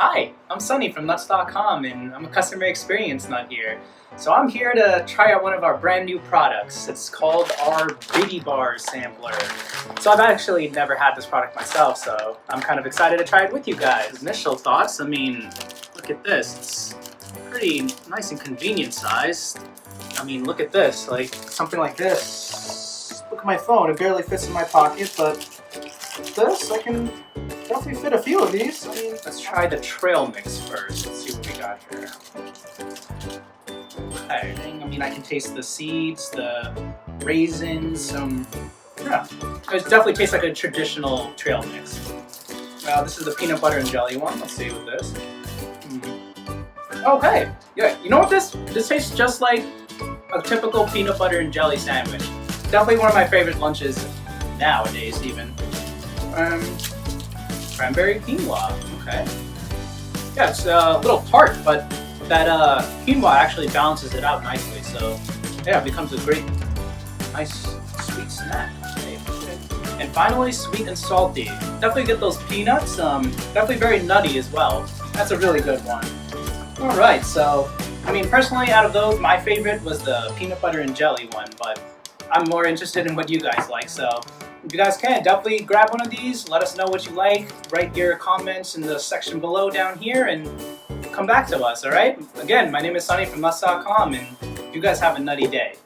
Hi, I'm Sunny from Nuts.com and I'm a customer experience nut here. So I'm here to try out one of our brand new products. It's called our Baby Bar Sampler. So I've actually never had this product myself, so I'm kind of excited to try it with you guys. Initial thoughts, look at this. It's pretty nice and convenient size. Look at this, like something like this. Look at my phone, it barely fits in my pocket, but this, I can definitely fit a few of these. Let's try the trail mix first. Let's see what we got here. Okay, I can taste the seeds, the raisins, yeah. It definitely tastes like a traditional trail mix. This is the peanut butter and jelly one. Let's see with this. Okay, yeah, you know what this tastes just like a typical peanut butter and jelly sandwich. Definitely one of my favorite lunches nowadays even. Cranberry quinoa, okay. Yeah, it's a little tart, but that quinoa actually balances it out nicely, so yeah, it becomes a great, nice, sweet snack. Okay. And finally, sweet and salty. Definitely get those peanuts, definitely very nutty as well. That's a really good one. Alright, so, personally out of those, my favorite was the peanut butter and jelly one, but I'm more interested in what you guys like, so if you guys can, definitely grab one of these, let us know what you like, write your comments in the section below down here, and come back to us, alright? Again, my name is Sunny from Nuts.com, and you guys have a nutty day.